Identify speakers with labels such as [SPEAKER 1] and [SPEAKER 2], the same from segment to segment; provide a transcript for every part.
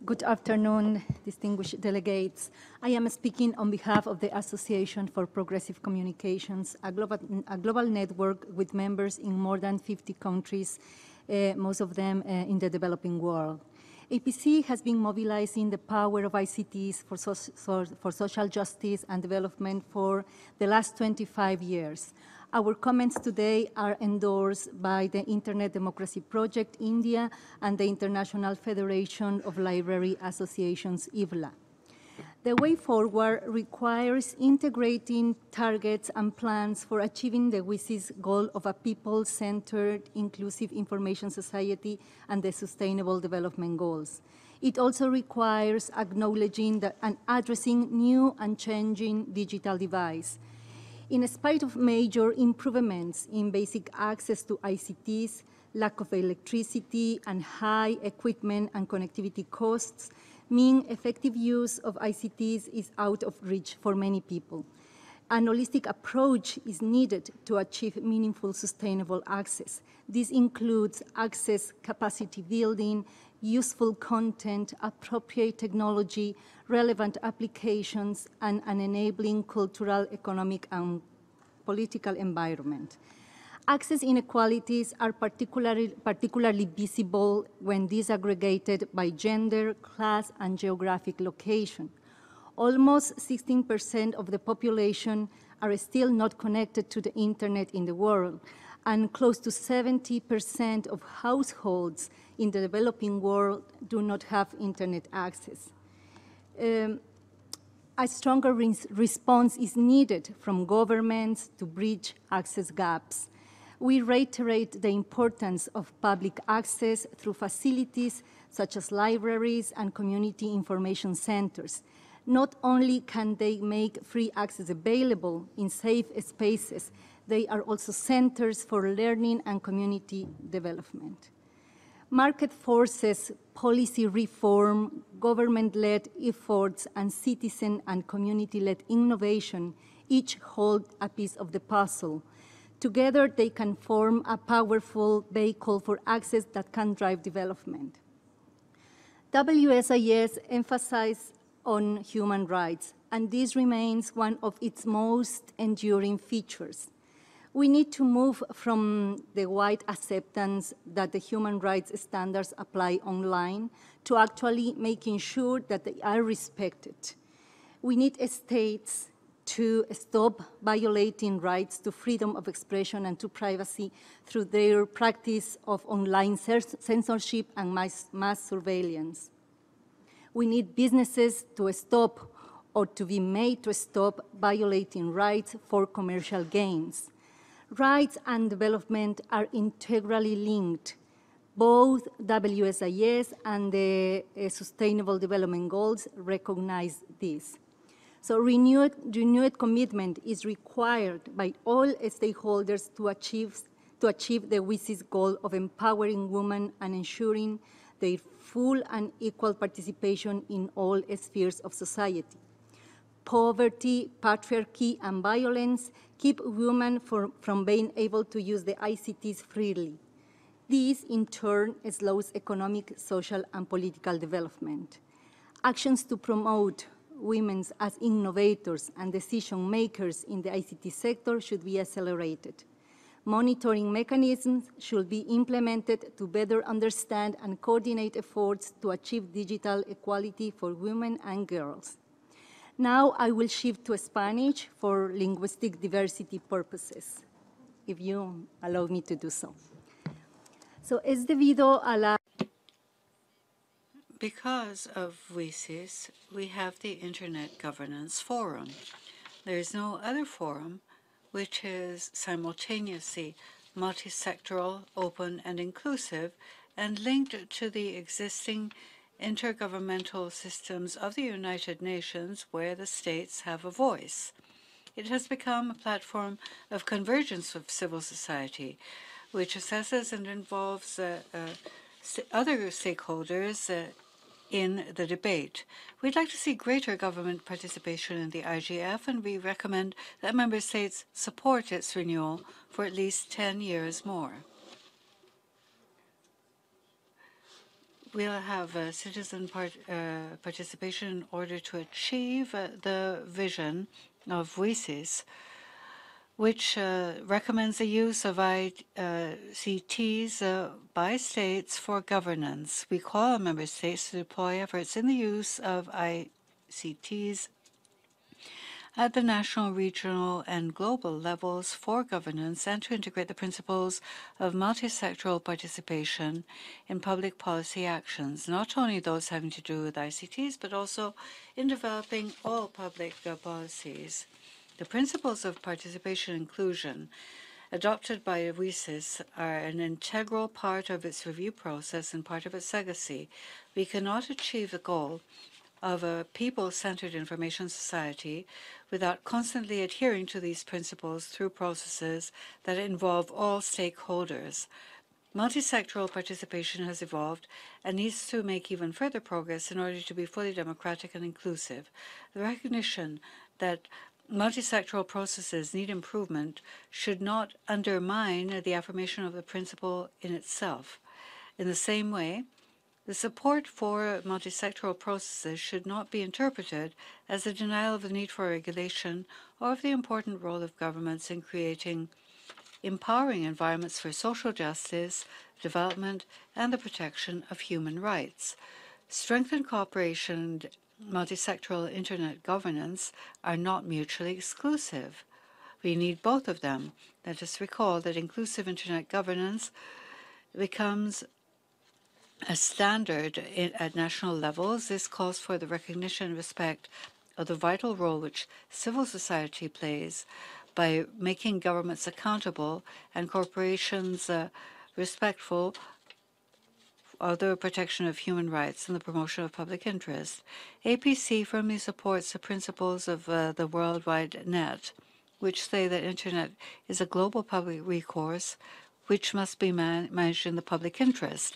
[SPEAKER 1] Good afternoon, distinguished delegates. I am speaking on behalf of the Association for Progressive Communications, a global network with members in more than 50 countries, most of them in the developing world. APC has been mobilizing the power of ICTs for social justice and development for the last 25 years. Our comments today are endorsed by the Internet Democracy Project India and the International Federation of Library Associations, IVLA. The way forward requires integrating targets and plans for achieving the WSIS goal of a people-centered, inclusive information society and the Sustainable Development Goals. It also requires acknowledging and addressing new and changing digital divides. In spite of major improvements in basic access to ICTs, lack of electricity, and high equipment and connectivity costs mean effective use of ICTs is out of reach for many people. An holistic approach is needed to achieve meaningful, sustainable access. This includes access, capacity building, useful content, appropriate technology, relevant applications, and an enabling cultural, economic, and political environment. Access inequalities are particularly visible when disaggregated by gender, class, and geographic location. Almost 16% of the population are still not connected to the internet in the world, and close to 70% of households in the developing world do not have internet access. A stronger response is needed from governments to bridge access gaps. We reiterate the importance of public access through facilities such as libraries and community information centers. Not only can they make free access available in safe spaces, they are also centers for learning and community development. Market forces, policy reform, government-led efforts, and citizen and community-led innovation each hold a piece of the puzzle. Together, they can form a powerful vehicle for access that can drive development. WSIS emphasizes on human rights, and this remains one of its most enduring features. We need to move from the wide acceptance that the human rights standards apply online to actually making sure that they are respected. We need states to stop violating rights to freedom of expression and to privacy through their practice of online censorship and mass surveillance. We need businesses to stop or to be made to stop violating rights for commercial gains. Rights and development are integrally linked. Both WSIS and the Sustainable Development Goals recognize this. So renewed commitment is required by all stakeholders to achieve the WSIS goal of empowering women and ensuring their full and equal participation in all spheres of society. Poverty, patriarchy, and violence keep women from being able to use the ICTs freely. This, in turn, slows economic, social, and political development. Actions to promote women as innovators and decision makers in the ICT sector should be accelerated. Monitoring mechanisms should be implemented to better understand and coordinate efforts to achieve digital equality for women and girls. Now I will shift to Spanish for linguistic diversity purposes, if you allow me to do so. So, es debido a la...
[SPEAKER 2] Because of WSIS, we have the Internet Governance Forum. There is no other forum which is simultaneously multi-sectoral, open, and inclusive, and linked to the existing intergovernmental systems of the United Nations where the states have a voice. It has become a platform of convergence of civil society, which assesses and involves other stakeholders in the debate. We'd like to see greater government participation in the IGF, and we recommend that member states support its renewal for at least 10 years more. we'll have citizen participation in order to achieve the vision of WSIS, which recommends the use of ICTs by states for governance. We call on member states to deploy efforts in the use of ICTs at the national, regional, and global levels for governance and to integrate the principles of multi-sectoral participation in public policy actions, not only those having to do with ICTs, but also in developing all public policies. The principles of participation and inclusion adopted by WSIS are an integral part of its review process and part of its legacy. We cannot achieve the goal of a people-centered information society without constantly adhering to these principles through processes that involve all stakeholders. Multi-sectoral participation has evolved and needs to make even further progress in order to be fully democratic and inclusive. The recognition that multi-sectoral processes need improvement should not undermine the affirmation of the principle in itself. In the same way, the support for multi-sectoral processes should not be interpreted as a denial of the need for regulation or of the important role of governments in creating empowering environments for social justice, development, and the protection of human rights. Strengthened cooperation and multi-sectoral internet governance are not mutually exclusive. We need both of them. Let us recall that inclusive internet governance becomes a standard at national levels. This calls for the recognition and respect of the vital role which civil society plays by making governments accountable and corporations respectful of the protection of human rights and the promotion of public interest. APC firmly supports the principles of the World Wide Net, which say that Internet is a global public recourse which must be managed in the public interest.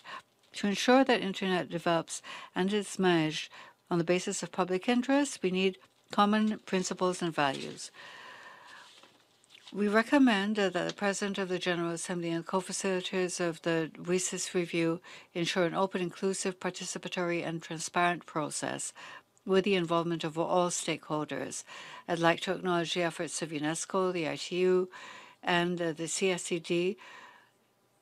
[SPEAKER 2] To ensure that Internet develops and is managed on the basis of public interest, we need common principles and values. We recommend that the President of the General Assembly and co-facilitators of the WSIS review ensure an open, inclusive, participatory, and transparent process with the involvement of all stakeholders. I'd like to acknowledge the efforts of UNESCO, the ITU, and the CSCD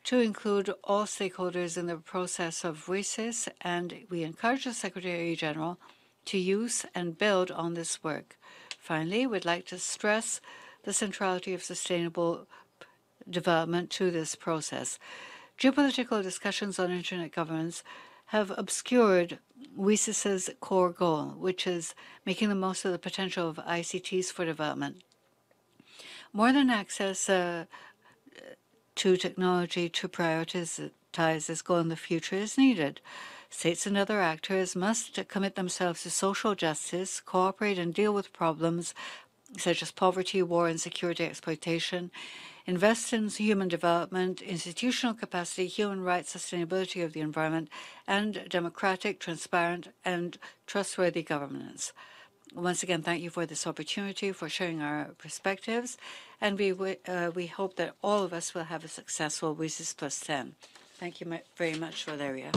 [SPEAKER 2] to include all stakeholders in the process of WSIS, and we encourage the Secretary General to use and build on this work. Finally, we'd like to stress the centrality of sustainable development to this process. Geopolitical discussions on internet governance have obscured WSIS's core goal, which is making the most of the potential of ICTs for development. More than access to technology to prioritize this goal in the future is needed. States and other actors must commit themselves to social justice, cooperate and deal with problems such as poverty, war, and security exploitation, invest in human development, institutional capacity, human rights, sustainability of the environment, and democratic, transparent, and trustworthy governance. Once again, thank you for this opportunity, for sharing our perspectives, and we hope that all of us will have a successful WSIS+10. Thank you very much, Valeria.